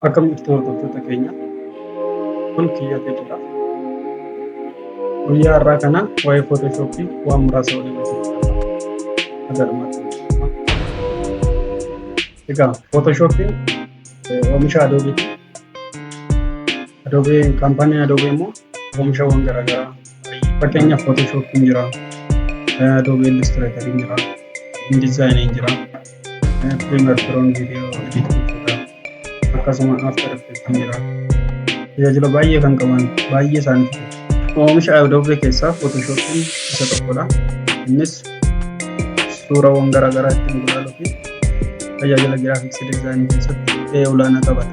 Akkamitti hordoftoota keenya kun kiyyatee jira. Guyyaa har'aa kana waa'ee Photoshopii waan muraasa waliin agarmatu. Egaa Photoshopiin oomisha Adobeeti. Adobe kaampaanii Adobe immoo oomishawwan garaagaraa fakkeenyaaf Photoshopiin jira, Adobe Illustrator jira, InDesign jira, Premiere Pro Video Editing jira, akkasuma After Effects jira. Tajaajila baay'ee kan qaban baay'ee isaaniiti. Oomisha Adobe keessaa Photoshopiin isa tokkodha. Innis suuraawwan garaagaraa ittiin gulaaluu fi tajaajila graphics design keessatti gahee olaanaa qabata.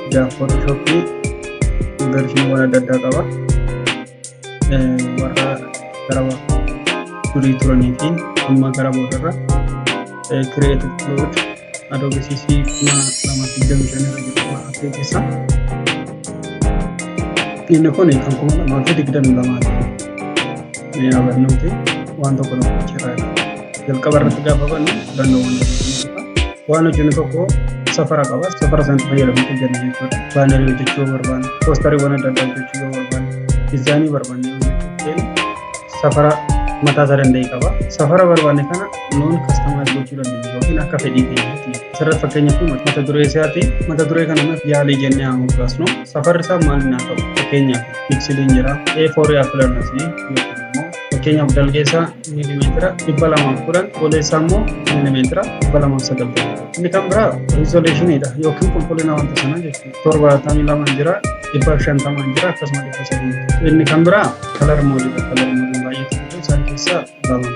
Egaa Photoshopii vershiniiwwan adda addaa qaba. Warra gara durii turanii fi amma gara boodarra Creative Cloud Adobe CC 2025 irra jiru akka keessa. Inni kun kan 2022 ni agarnuuti waan tokko jira. Jalqaba irratti gaafa bannu dandoowwan waan hojjennu tokko safara qaba. Safara sanatti fayyadamuu jenna jechuudha. Baanerii hojjechuu barbaanne, poostariiwwan adda addaa hojjechuu barbaanne, diizaayinii barbaanne hojjechuuf safara mataa isaa danda'e qaba. Safara barbaanne kana nuun kastamayis gochuu dandeenya yookiin akka fedhii keenyaatti. Asirratti fakkeenyaaf mata duree isaati. Mata duree kana yaalii jennee haa moggaasnu. Safarri isaa maal naa ta'u? Fakkeenyaaf piksiliin jira. A4 filannas fakkeenyaaf dalgeessaa miilimeetira 210, goleessaa immoo miilimeetira 290. Inni kan biraa riizoleeshiniidha yookiin qulqullina wanta sanaa jechuudha. 72 jira, 150 jira, akkasuma 300. Inni kan biraa kalar moodiidha. Kalar moodiin baay'ee isaan keessaa lama.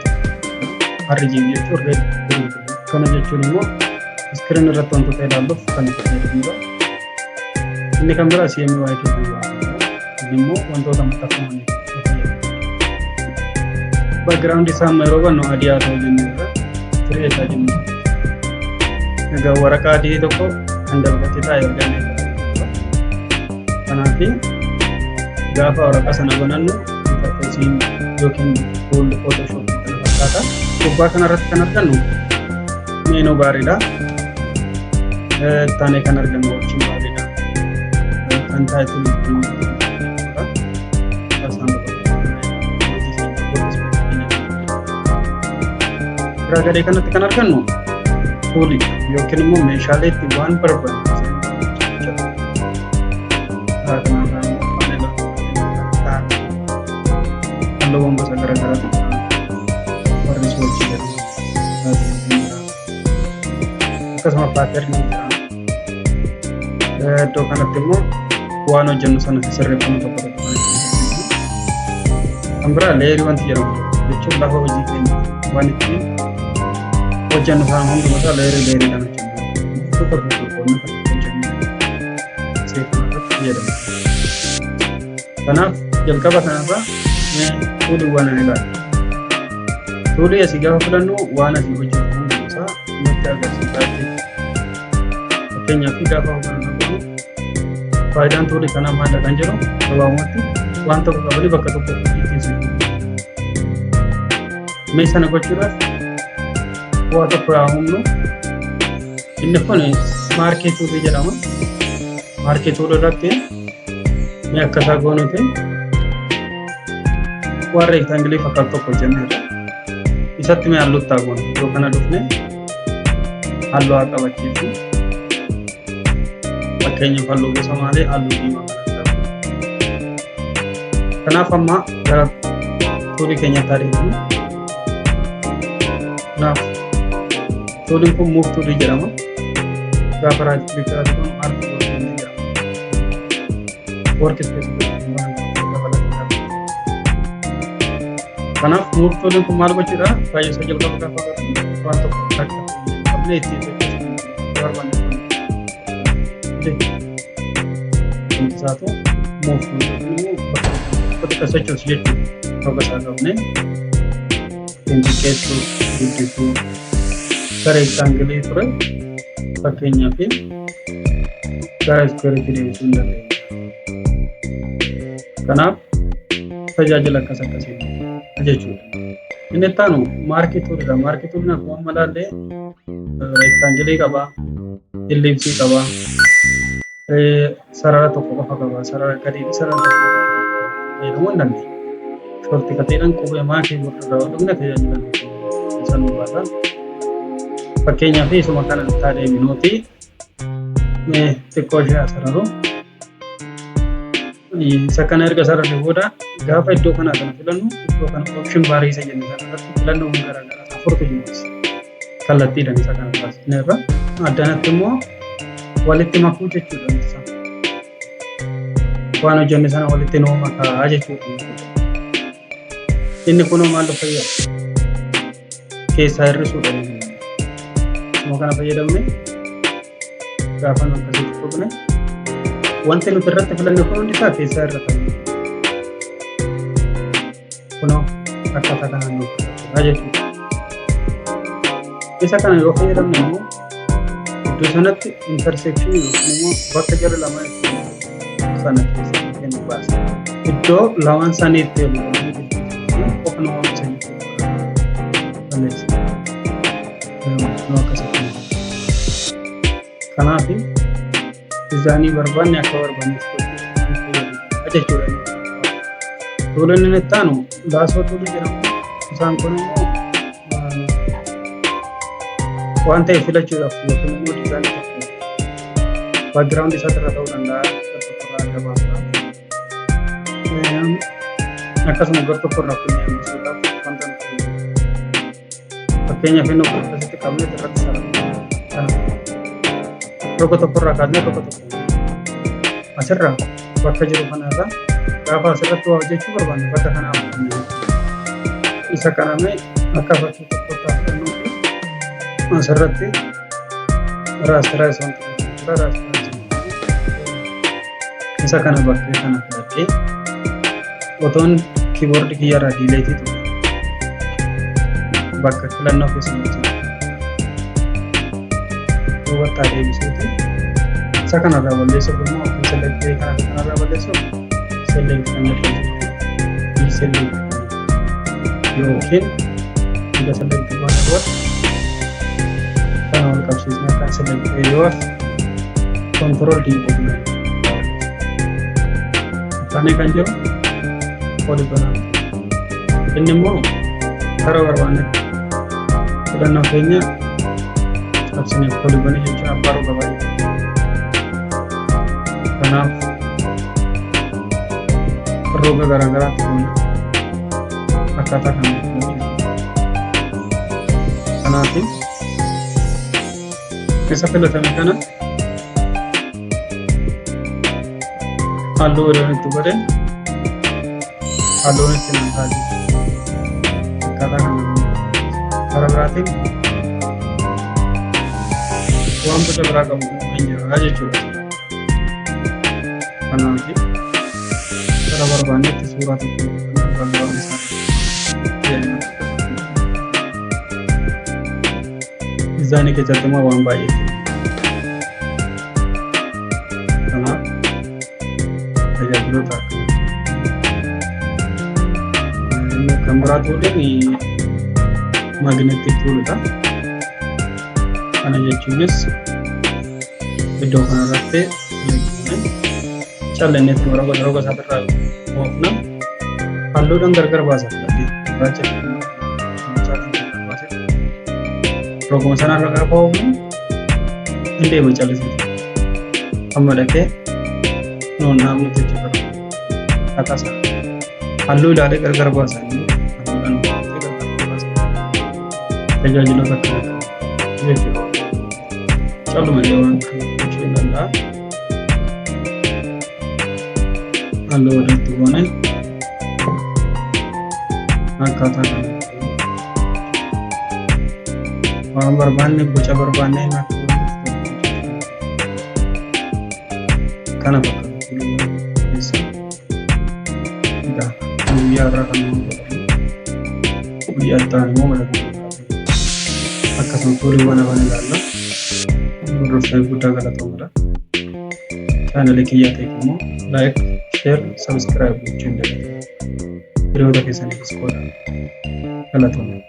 RGB jechuun red green. Kana jechuun immoo iskiriin irratti wantoota ilaaluuf kan itti fayyadamudha. Inni kan biraa CMYK kan jedhamu. Inni immoo wantoota maxxanfamanii background isaa yeroo bannu adii haa ta'u jennudha. Kireetaa jennu. Egaa waraqaa adii tokko kan dalgatee taa'ee argannee jira. Kanaaf gaafa waraqaa sana banannu interfeesiin yookiin fuul Photoshop kana fakkaata. Gubbaa kanarratti kan argannu meenuu baariidha. Taanee kan argannu wajjin baariidha. Kan taayitiin gadee kanatti kan argannu fuuli yookiin immoo meeshaalee itti waan barbaachisan halluuwwan gosa garaagaraa warri sochii jedhamu akkasuma paaternii jira. Iddoo kanatti immoo waan hojjennu sana sirreeffamu tokko kan biraa leerii wanti jedhamu jechuun lafa hojii keenya waan ittiin hojjennu sana hundumaa leeriidhaan hojjennu tokko tokkoon kan hojjennu seekanarratti fayyadamu. Kanaaf jalqaba kanarraa tuuliiwwan ani ilaala. Tuulii asii gaafa filannu waan asii hojjennu hundumaa nutti agarsiisaa jechuudha. Fakkeenyaaf gaafa hojjennu faayidaan tuulii kanaa maal kan jedhu gabaabumatti waan tokko qabanii bakka tokko ittiin siqu. Mee sana gochuudhaaf waa tokko haa humnu. Inni kun maarkii tuulii jedhama. Maarkii tuulii irratti mee akka isaa goonuuti waan reektaangilii fakkaatu tokko hojjenneerra. Isatti mee halluu itti haa goonu. Yoo kana dhufne halluu haa qabachiisu. Fakkeenyaaf halluu gosa maalii halluu diimaa kana qabu. Kanaaf amma gara tuulii keenyatti adeemnu. Kanaaf tuuliin kun muuf tuulii jedhama. Gaafa raayit kilikaa ta'u arti tuulii jedhama. Workspace waan dabalataa. Kanaaf muuf tuuliin kun maal gochuudha? Baay'ee isa jalqaba gaafa godhu waan tokko akka qabnee ittiin barbaanne. Saatu muuf tuuliin bakka sochoos jechuudha. Bakka isaa qabnee xiqqeessuu, guddisuu, gara reektaangilii ture fakkeenyaaf gara iskuweeriitti deebisuu hin dandeenya. Kanaaf tajaajila akkasii jechuudha. Inni itti aanu maarkii tuuliidha. Maarkii tuuliin akkuma madaallee reektaangilii qaba, ellipsii qaba, sarara tokko qofa qaba. Sarara gadii fi sarara fayyadamuu hin dandeenye. Shortii kateedhaan qubee maakii irraa dhugna tajaajilan isaan baasa. Fakkeenyaaf isuma kana taatee minuutii xiqqoo ishee asararu. Isa kana erga sararri booda gaafa iddoo kanaa kana filannu iddoo kana option baarii isa jenne sana irratti filannoowwan garaagaraa afurtu jiru. Kallattiidhaan isa kana baasne irra addanatti immoo walitti makuu jechuudha. Waan hojjenne sana walitti nuu makaa jechuudha. Inni kunoo maal fayyada? Keessaa hir'isuudha. Immoo kana fayyadamne gaafa nu akkasitti fuudhne wanti nuti irratti filanne kun hundi isaa keessaa hir'ata. Kunoo akkaataa kanaan nuuf fayyada jechuudha. Isa kana yoo fayyadamne immoo iddoo sanatti intersection yookiin immoo bakka jara lamaan sana keessatti kennu baasa. Iddoo lamaan saniitti ofuma oomishanii balleessa. Kanaaf dizaayinii barbaanne akka barbaanneef jechuudha. Tuuliin inni itti aanu laasoo tuulii jedhamu. Isaan kun immoo waan ta'e filachuudhaaf yookiin immoo dizaayinii tokko baagiraawundi isaa irra ta'uu danda'a. Akkasuma gar tokko irraa funyaan hambisuudhaaf wanta nuti fakkeenyaaf inni akkasitti qabnee irratti sarara tokko tokko irraa kaasnee tokko tokko asirraa bakka jiru kanarraa gaafa asirratti waa hojjechuu barbaanne bakka kanaa isa kanamee akka fakkii tokko taasifannu asirratti raasteraa isaan isa kana bakkee kana filadhee otoon kiiboordii kiyyarraa diileetii ture bakka filannoo keessatti duubattaa deebisuuti. Isa kanarraa balleessuuf immoo ofii selektii kanarraa balleessuuf selektii kan jedhamu selektii yookiin hanga selektii waan ta'utti kana wal qabsiisnee akka selektii yoo kontirool diileetii Tane kan jiru wali banaa. Inni immoo karaa barbaanne filannoo keenya qabsineef wali banee jechuun abbaa roga baay'ee. Kanaaf roga garaagaraatti goone akkaataa kana kanaaf isa filatame kana halluu itti godhe halluun itti namtaa jiru akkaataa kana karaa biraatiin waan boca biraa qabu hin jira jechuudha. Kanaaf karaa barbaannetti suuraa tokko bal'aan isaa dizaayinii keessatti immoo waan baay'eetti kanaaf tajaajiloota akka kan biraa tuuliin magneetik tuulidha. Kana jechuunis iddoo kanarratti callanneetti roga isaatirraa oofna halluudhaan gargar baasa. Roguma sanarra gaafa oofnu hin deema callisii amma dhaqee nuun naamni jechuudha. Akkasa halluu ilaalee gargar baasanii halluudhaan gargar baasa. Tajaajiloota akka jechuudha. Calluma waan ishee danda'a. Halluu irratti goone akkaataa kana waan barbaanne boca barbaanne kana fakkaatu keessa guyyaa irraa kan guyyaa ta'an immoo malatti akkasuma tuuliiwwan afaan ilaalla. Hordoftoota guddaa galatoomudha. Chaanalee kiyyaa ta'e immoo laayik, sheer, sabskiraayib gochuun dandeenya. Hiriyoota keessaniifis qooda galatoomudha.